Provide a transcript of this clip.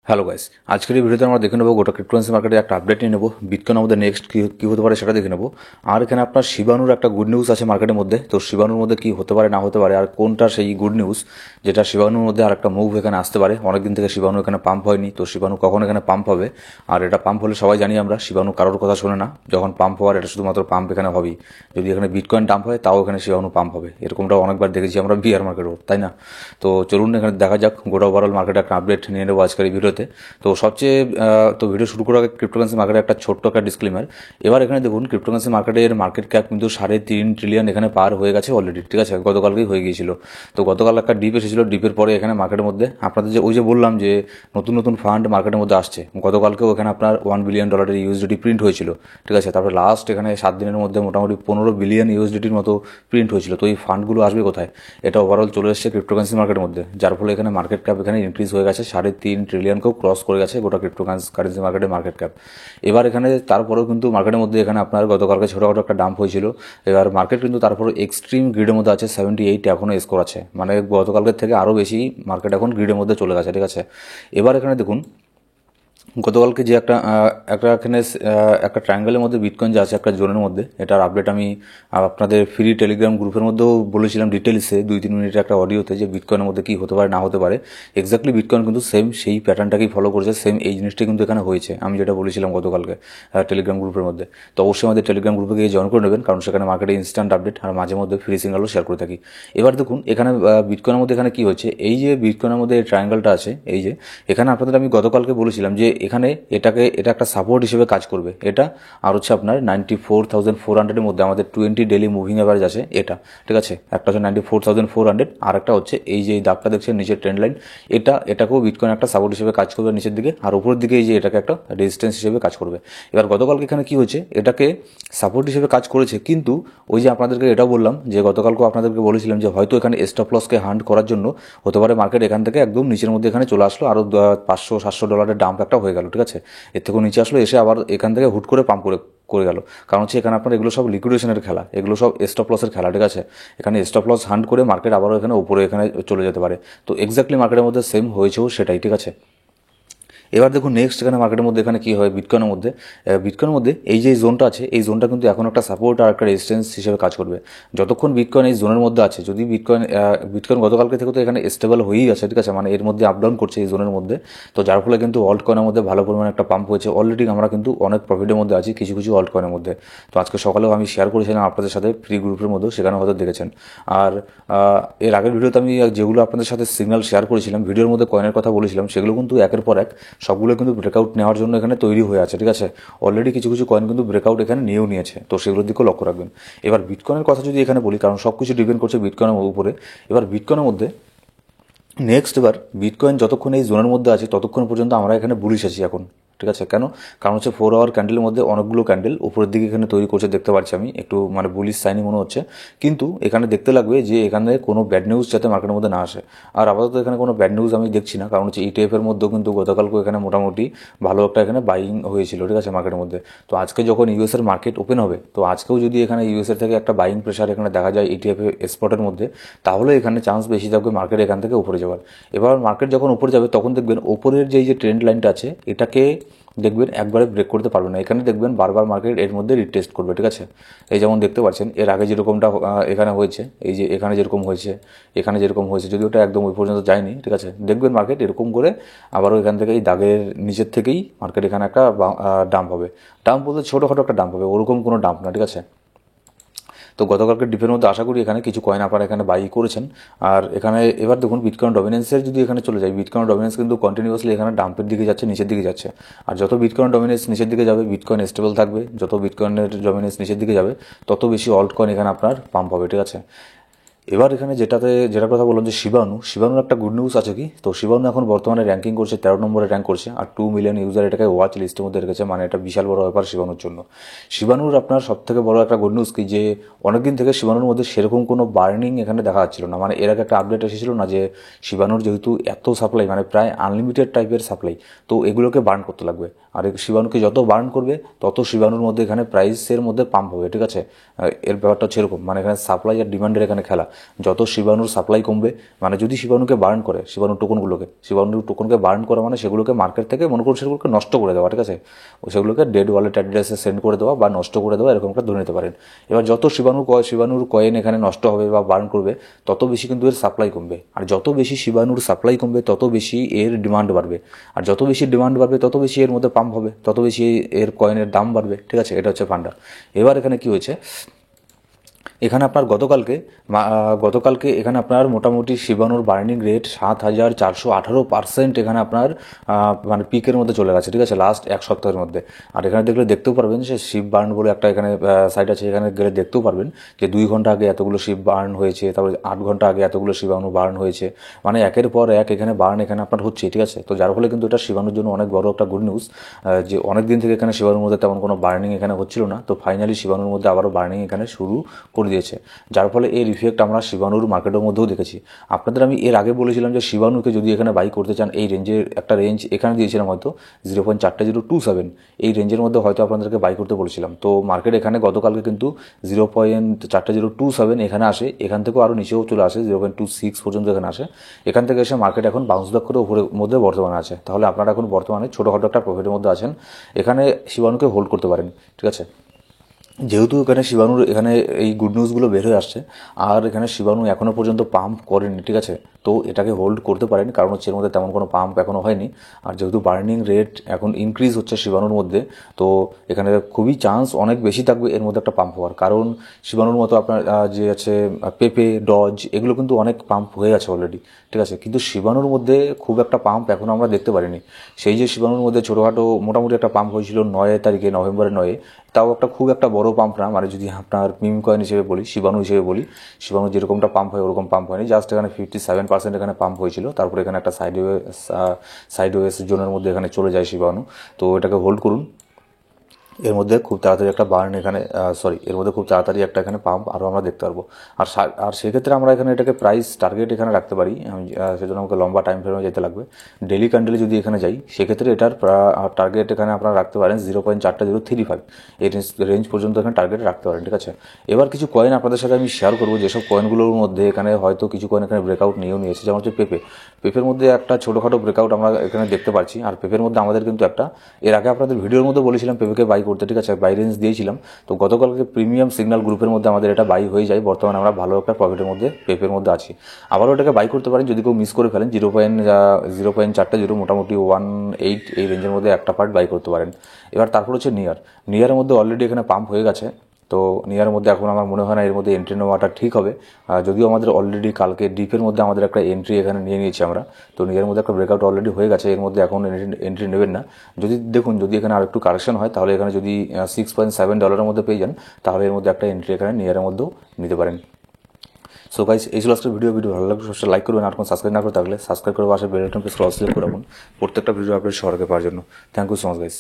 Hello guys, আজকের এই ভিডিওতে আমরা দেখে নেবো গোটা ক্রিপ্টোকারেন্সি মার্কেটে একটা আপডেট নিয়ে নেবো। বিটকয়েন আমাদের নেক্সট কী হতে পারে সেটা দেখে নেবো। আর এখানে আপনার শিবানুর একটা গুড নিউজ আছে মার্কেটের মধ্যে। তো শিবানুর মধ্যে কী হতে পারে না হতে পারে, আর কোনটা সেই গুড নিউজ যেটা শিবানুর মধ্যে আর একটা মুভ এখানে আসতে পারে। অনেকদিন থেকে শিবানু এখানে পাম্প হয়নি, তো শিবানু কখন এখানে পাম্প হবে। আর এটা পাম্প হলে সবাই জানি আমরা, শিবানু কারোর কথা শোনে না। যখন পাম্প হওয়ার এটা শুধুমাত্র পাম্প এখানে হবেই। যদি এখানে বিটকয়েন ডাম্প হয় তাও এখানে শিবানু পাম্প হবে, এরকমটাও অনেকবার দেখেছি আমরা বিয়ার মার্কেটও, তাই না? তো চলুন এখানে দেখা যাক গোটা ওভারঅল মার্কেটে একটা আপডেট নিয়ে নেবো আজকের এই ভিডিওতে। তো তো ভিডিও শুরু করার আগে ক্রিপ্টোকারেন্সি মার্কেটে একটা ছোট্ট একটা ডিসক্লেমার। এবার এখানে দেখুন ক্রিপ্টোকারেন্সি মার্কেটের মার্কেট ক্যাপ কিন্তু 3.5 ট্রিলিয়ন এখানে পার হয়ে গেছে অলরেডি, ঠিক আছে? গতকালকেই হয়ে গিয়েছিল। তো গতকাল একটা ডিপ এসেছিল, ডিপের পরে এখানে মার্কেটের মধ্যে আপনাদের যে বললাম যে নতুন নতুন ফান্ড মার্কেটের মধ্যে আসছে, গতকালকেও এখানে আপনার $1 বিলিয়ন ইউএসডিটি প্রিন্ট হয়েছিল, ঠিক আছে? তারপরে লাস্ট এখানে 7 দিনের মধ্যে মোটামুটি 15 বিলিয়ন ইউএসডিটির মতো প্রিন্ট হয়েছিল। তো এই ফান্ডগুলো আসবে কোথায়? এটা ওভারঅল চলে এসেছে ক্রিপ্টোকারেন্সি মার্কেটের মধ্যে, যার ফলে এখানে মার্কেট ক্যাপ এখানে ইনক্রিজ হয়ে গেছে, 3.5 ট্রিলিয়নকেও ক্রস করে গেছে গোটা ক্রিপ্টোকারেন্সি মার্কেটের মার্কেট ক্যাপ। এবার এখানে তারপরেও কিন্তু মার্কেটের মধ্যে এখানে আপনার গতকালকে ছোটোখাটো একটা ডাম্প হয়েছিল। এবার মার্কেট কিন্তু তারপরে এক্সট্রিম গ্রিডের মধ্যে আছে, 78 এখনও স্কোর আছে, মানে গতকালকের থেকে আরও বেশি মার্কেট এখন গ্রিডের মধ্যে চলে গেছে, ঠিক আছে? এবার এখানে দেখুন গতকালকে যে এখানে একটা ট্রায়াঙ্গেলের মধ্যে বিটকয়েন যে আছে একটা জোনের মধ্যে, এটার আপডেট আমি আপনাদের ফ্রি টেলিগ্রাম গ্রুপের মধ্যেও বলেছিলাম ডিটেলসে 2-3 মিনিটের একটা অডিওতে, যে বিটকয়েনের মধ্যে কী হতে পারে না হতে পারে। এক্স্যাক্টলি বিটকয়েন কিন্তু সেম সেই প্যাটার্নটাকেই ফলো করেছে, সেম এই জিনিসটাই কিন্তু এখানে হয়েছে আমি যেটা বলেছিলাম গতকালকে টেলিগ্রাম গ্রুপের মধ্যে। তো অবশ্যই আমাদের টেলিগ্রাম গ্রুপে গিয়ে জয়েন করে নেবেন, কারণ সেখানে মার্কেটে ইনস্ট্যান্ট আপডেট আর মাঝে মধ্যে ফ্রি সিগন্যালও শেয়ার করে থাকি। এবার দেখুন এখানে বিটকয়েনের মধ্যে এখানে কী হচ্ছে, এই যে বিটকয়েনের মধ্যে এই ট্রায়াঙ্গেলটা আছে, এই যে এখানে আপনাদের আমি গতকালকে বলেছিলাম যে এখানে এটা একটা সাপোর্ট হিসেবে কাজ করবে এটা। আর হচ্ছে আপনার 94,400 মধ্যে আমাদের 20 ডেলি মুভিং অ্যাভারেজ আছে এটা, ঠিক আছে? একটা হচ্ছে 94,400, আর একটা হচ্ছে এই যে এই দাগটা দেখছেন নিচের ট্রেন্ড লাইন, এটাকেও বিটকয়েন একটা সাপোর্ট হিসেবে কাজ করবে নিচের দিকে, আর উপরের দিকে এই যে এটাকে একটা রেজিস্ট্যান্স হিসেবে কাজ করবে। এবার গতকালকে এখানে কি হয়েছে, এটাকে সাপোর্ট হিসেবে কাজ করেছে, কিন্তু ওই যে আপনাদেরকে এটাও বললাম যে গতকালকেও আপনাদেরকে বলেছিলাম যে হয়তো এখানে স্টপ লসকে হান্ট করার জন্য হতে পারে মার্কেট এখান থেকে একদম নিচের মধ্যে এখানে চলে আসলো, আরও $500-700 ডাম্প একটা হয়ে গেল, ঠিক আছে? এর থেকেও নিচে আসলো, এসে আবার এখান থেকে হুট করে পাম্প করে গেল। কারণ হচ্ছে এখানে আপনার এগুলো সব লিকুইডেশনের খেলা, এগুলো সব স্টপ লসের খেলা, ঠিক আছে? এখানে স্টপ লস হান্ট করে মার্কেট আবারও এখানে উপরে এখানে চলে যেতে পারে। তো এক্স্যাক্টলি মার্কেটের মধ্যে সেম হয়েছেও সেটাই, ঠিক আছে? এবার দেখুন নেক্সট এখানে মার্কেটের মধ্যে এখানে কী হয় বিটকয়েনের মধ্যে এই যে জোনটা আছে, এই জোনটা কিন্তু এখন একটা সাপোর্ট আর একটা রেজিস্ট্যান্স হিসেবে কাজ করবে। যতক্ষণ বিটকয়েন এই জোনের মধ্যে আছে, যদি বিটকয়েন গতকালকে থেকে তো এখানে স্টেবল হয়েই আছে, ঠিক আছে? মানে এর মধ্যে আপ ডাউন করছে এই জোনের মধ্যে। তো যার ফলে কিন্তু অল্ট কয়েনের মধ্যে ভালো পরিমাণে একটা পাম্প হয়েছে অলরেডি, আমরা কিন্তু অনেক প্রফিটের মধ্যে আছি কিছু কিছু অল্ট কয়েনের মধ্যে। তো আজকে সকালেও আমি শেয়ার করেছিলাম আপনাদের সাথে ফ্রি গ্রুপের মধ্যে, সেখানে হয়তো দেখেছেন। আর এর আগের ভিডিওতে আমি যেগুলো আপনাদের সাথে সিগন্যাল শেয়ার করেছিলাম, ভিডিওর মধ্যে কয়েনের কথা বলেছিলাম, সেগুলো কিন্তু একের পর এক সবগুলো কিন্তু ব্রেকআউট নেওয়ার জন্য এখানে তৈরি হয়ে আছে, ঠিক আছে? অলরেডি কিছু কিছু কয়েন কিন্তু ব্রেকআউট এখানে নিয়েও নিয়েছে, তো সেগুলোর দিকেও লক্ষ্য রাখবেন। এবার বিটকয়েনের কথা যদি এখানে বলি, কারণ সব কিছু ডিপেন্ড করছে বিটকয়েনের উপরে। এবার বিটকয়েনের মধ্যে এবার বিটকয়েন যতক্ষণ এই জোনের মধ্যে আছে ততক্ষণ পর্যন্ত আমরা এখানে বুলিশ আছি এখন, ঠিক আছে? কেন? কারণ হচ্ছে 4 আওয়ার ক্যান্ডেলের মধ্যে অনেকগুলো ক্যান্ডেল উপরের দিকে এখানে তৈরি করছে, দেখতে পাচ্ছি আমি একটু মানে বুলিশ সাইনই মনে হচ্ছে। কিন্তু এখানে দেখতে লাগবে যে এখানে কোনো ব্যাড নিউজ যাতে মার্কেটের মধ্যে না আসে। আর আপাতত এখানে কোনো ব্যাড নিউজ আমি দেখছি না, কারণ হচ্ছে ETF এর মধ্যেও কিন্তু গতকালকেও এখানে মোটামুটি ভালো একটা এখানে বাইং হয়েছিল, ঠিক আছে? মার্কেটের মধ্যে। তো আজকে যখন US এর মার্কেট ওপেন হবে, তো আজকেও যদি এখানে US এর থেকে একটা বাইং প্রেশার এখানে দেখা যায় ETF স্পটের মধ্যে, তাহলে এখানে চান্স বেশি থাকবে মার্কেট এখান থেকে উপরে যাওয়ার। এবার মার্কেট যখন উপরে যাবে তখন দেখবেন ওপরের যে ট্রেন্ড লাইনটা আছে এটাকে দেখবেন একবারে ব্রেক করতে পারবে না, এখানে দেখবেন বারবার মার্কেট এর মধ্যে রিটেস্ট করবে, ঠিক আছে? এই যেমন দেখতে পাচ্ছেন এর আগে যেরকমটা এখানে হয়েছে, এই যে এখানে যেরকম হয়েছে যদি ওটা একদম ওই পর্যন্ত যায়নি, ঠিক আছে? দেখবেন মার্কেট এরকম করে আবারও এখান থেকে এই দাগের নিচের থেকেই মার্কেট এখানে একটা ডাম্প হবে। ডাম্প বলতে ছোটোখাটো একটা ডাম্প হবে, ওরকম কোনো ডাম্প না, ঠিক আছে? তো গতকালকে ডিপের মধ্যে আশা করি এখানে কিছু কয়েন আপনারা এখানে বাই করেছেন। আর এখানে এবার দেখুন বিটকয়েন ডমিনেন্সের যদি এখানে চলে যায়, বিটকয়েন ডমিনেন্স কিন্তু কন্টিনিউয়াসলি এখানে ডাম্পের দিকে যাচ্ছে, নিচের দিকে যাচ্ছে। আর যত বিটকয়েন ডমিনেন্স নিচের দিকে যাবে বিটকয়েন স্টেবল থাকবে, যত বিটকয়েনের ডমিনেন্স নিচের দিকে যাবে তত বেশি অল্ট কয়েন এখানে আপনার পাম্প হবে, ঠিক আছে? এবার এখানে যেটার কথা বললাম যে শিবানুর একটা গুড নিউজ আছে কি, তো শিবানু এখন বর্তমানে র্যাঙ্কিং করছে 13 নম্বরে র্যাঙ্ক করছে, আর 2 মিলিয়ন ইউজার এটাকে ওয়াচ লিস্টের মধ্যে রেখেছে, মানে এটা বিশাল বড় ব্যাপার শিবানুর জন্য। শিবানুর আপনার সব থেকে বড় একটা গুড নিউজ কি, যে অনেকদিন থেকে শিবানুর মধ্যে সেরকম কোনো বার্নিং এখানে দেখা যাচ্ছিল না। মানে এর আগে একটা আপডেট এসেছিল না যে শিবানুর যেহেতু এত সাপ্লাই, মানে প্রায় আনলিমিটেড টাইপের সাপ্লাই, তো এগুলোকে বার্ন করতে লাগবে। আর শিবানুকে যত বার্ন করবে তত শিবানুর মধ্যে এখানে প্রাইসের মধ্যে পাম্প হবে, ঠিক আছে? এর ব্যাপারটা হচ্ছে এরকম, মানে এখানে সাপ্লাই আর ডিমান্ডের এখানে খেলা। যত শিবাণুর সাপ্লাই কমবে, মানে যদি শিবাণুকে বার্ন করে, শিবাণুর টোকনকে বার্ন করা মানে সেগুলোকে মার্কেট থেকে মনে করুন সেগুলোকে নষ্ট করে দেওয়া, ঠিক আছে, সেগুলোকে ডেড ওয়ালেট অ্যাড্রেসে সেন্ড করে দেওয়া বা নষ্ট করে দেওয়া, এরকম একটা ধরে নিতে পারেন। এবার যত শিবাণুর কয়েন এখানে নষ্ট হবে বা বার্ন করবে, তত বেশি কিন্তু এর সাপ্লাই কমবে। আর যত বেশি শিবাণুর সাপ্লাই কমবে, তত বেশি এর ডিমান্ড বাড়বে। আর যত বেশি ডিমান্ড বাড়বে, তত বেশি এর মধ্যে পাম্প হবে, তত বেশি এর কয়েনের দাম বাড়বে, ঠিক আছে। এটা হচ্ছে ফান্ডা। এবার এখানে কি হয়েছে, এখানে আপনার গতকালকে এখানে আপনার মোটামুটি শিবানুর বার্নিং রেট 7,418% এখানে আপনার মানে পিকের মধ্যে চলে গেছে, ঠিক আছে, লাস্ট এক সপ্তাহের মধ্যে। আর এখানে দেখতেও পারবেন যে শিব বার্ন বলে একটা এখানে সাইট আছে, এখানে গেলে দেখতেও পারবেন যে 2 ঘন্টা আগে এতগুলো শিব বার্ন হয়েছে, তারপরে 8 ঘন্টা আগে এতগুলো শিবাণু বার্ন হয়েছে, মানে একের পর এক এখানে বার্ন এখানে আপনার হচ্ছে, ঠিক আছে। তো যার ফলে কিন্তু এটা শিবাণুর জন্য অনেক বড় একটা গুড নিউজ, যে অনেক দিন থেকে এখানে শিবাণুর মধ্যে তেমন কোনো বার্নিং এখানে হচ্ছিল না, তো ফাইনালি শিবাণুর মধ্যে আবারও বার্নিং এখানে শুরু করে দিয়েছে, যার ফলে এর ইফেক্ট আমরা শিবাণুর মার্কেটের মধ্যেও দেখেছি। আপনাদের আমি এর আগে বলেছিলাম যে শিবাণুকে যদি এখানে বাই করতে চান, এই রেঞ্জের একটা রেঞ্জ এখানে দিয়েছিলাম হয়তো 0.4027, এই রেঞ্জের মধ্যে হয়তো আপনাদেরকে বাই করতে বলেছিলাম। তো মার্কেট এখানে গতকালকে কিন্তু 0.4027 এখানে আসে, এখান থেকেও আরও নিচেও চলে আসে, 0.26 পর্যন্ত এখানে আসে। এখান থেকে এসে মার্কেট এখন বাউন্স ব্যাক করে উপরের মধ্যে বর্তমানে আছে। তাহলে আপনারা এখন বর্তমানে ছোটোখাটো একটা প্রফিটের মধ্যে আছেন, এখানে শিবাণুকে হোল্ড করতে পারেন, ঠিক আছে। যেহেতু এখানে শিবাণুর এখানে এই গুড নিউজগুলো বের হয়ে আসছে, আর এখানে শিবাণু এখনও পর্যন্ত পাম্প করেনি, ঠিক আছে, তো এটাকে হোল্ড করতে পারেন, কারণ হচ্ছে এর মধ্যে তেমন কোনো পাম্প এখনও হয়নি। আর যেহেতু বার্নিং রেট এখন ইনক্রিজ হচ্ছে শিবাণুর মধ্যে, তো এখানে খুবই চান্স অনেক বেশি থাকবে এর মধ্যে একটা পাম্প হওয়ার, কারণ শিবাণুর মতো আপনার যে আছে পেপে, ডজ, এগুলো কিন্তু অনেক পাম্প হয়ে আছে অলরেডি, ঠিক আছে, কিন্তু শিবাণুর মধ্যে খুব একটা পাম্প এখনও আমরা দেখতে পারিনি। সেই যে শিবাণুর মধ্যে ছোটোখাটো মোটামুটি একটা পাম্প হয়েছিল 9 তারিখে, নভেম্বরের 9, তাও খুব একটা বড় পাম্প না, মানে যদি আপনার মিম কয়েন হিসেবে বলি, শিবাণু হিসেবে বলি, শিবাণু যেরকমটা পাম্প হয় ওরকম পাম্প হয়নি, জাস্ট এখানে 57% এখানে পাম্প হয়েছিল। তারপরে এখানে একটা সাইডওয়েজ জোনের মধ্যে এখানে চলে যায় শিবাণু। তো এটাকে হোল্ড করুন, এর মধ্যে খুব তাড়াতাড়ি একটা বার্ন এখানে এর মধ্যে খুব তাড়াতাড়ি একটা এখানে পাম্প আরও আমরা দেখতে পারবো। আর সেক্ষেত্রে আমরা এখানে এটাকে প্রাইস টার্গেট এখানে রাখতে পারি, সেজন্য আমাকে লম্বা টাইম ফ্রেমে যেতে লাগবে। ডেলি ক্যান্ডেলে যদি এখানে যাই, সেক্ষেত্রে এটার টার্গেট এখানে আপনারা রাখতে পারেন 0.4035, এই রেঞ্জ পর্যন্ত এখানে টার্গেট রাখতে পারেন, ঠিক আছে। এবার কিছু কয়েন আপনাদের সাথে আমি শেয়ার করবো, যেসব কয়েনগুলোর মধ্যে এখানে হয়তো কিছু কয়েন এখানে ব্রেকআউট নিয়েছে, যেমন হচ্ছে পেপের মধ্যে একটা ছোটোখাটো ব্রেকআউট আমরা এখানে দেখতে পাচ্ছি। আর পেপের মধ্যে আমাদের কিন্তু একটা, এর আগে আপনাদের ভিডিওর মধ্যে বলেছিলাম পেপেকে বাই করতে, ঠিক আছে, বাই রেঞ্জ দিয়েছিলাম। তো গতকালকে প্রিমিয়াম সিগন্যাল গ্রুপের মধ্যে আমাদের এটা বাই হয়ে যায়, বর্তমানে আমরা ভালো একটা প্রফিটের মধ্যে পেপের মধ্যে আছি। আবারও এটাকে বাই করতে পারেন যদি কেউ মিস করে ফেলেন, 0.40 মোটামুটি 18 এই রেঞ্জের মধ্যে একটা পার্ট বাই করতে পারেন। এবার তারপর হচ্ছে নিয়ারের মধ্যে অলরেডি এখানে পাম্প হয়ে গেছে, তো নিয়ারের মধ্যে এখন আমার মনে হয় না এর মধ্যে এন্ট্রি নেওয়াটা ঠিক হবে, যদিও আমাদের অলরেডি কালকে ডিপের মধ্যে আমাদের একটা এন্ট্রি এখানে নিয়ে নিয়েছি আমরা। তো নিয়ারের মধ্যে একটা ব্রেকআউট অলরেডি হয়ে গেছে, এর মধ্যে এখন এন্ট্রি নেবেন না। যদি এখানে আর একটু কারেকশন হয়, তাহলে এখানে যদি $6.7 মধ্যে পেয়ে যান, তাহলে এর মধ্যে একটা এন্ট্রি এখানে নিয়ারের মধ্যেও নিতে পারেন। সো গাইস, এই ছিল আজকের ভিডিও ভালো লাগলে সবসময় লাইক করবেন, আর কোনো সাবস্ক্রাইব না করে থাকলে সাবস্ক্রাইব করে পাশে বেল আইকন প্রেস করে অল সিলেক্ট করে রাখুন প্রত্যেকটা ভিডিও আপডেট সবার আগে পাওয়ার জন্য। Thank you so much guys.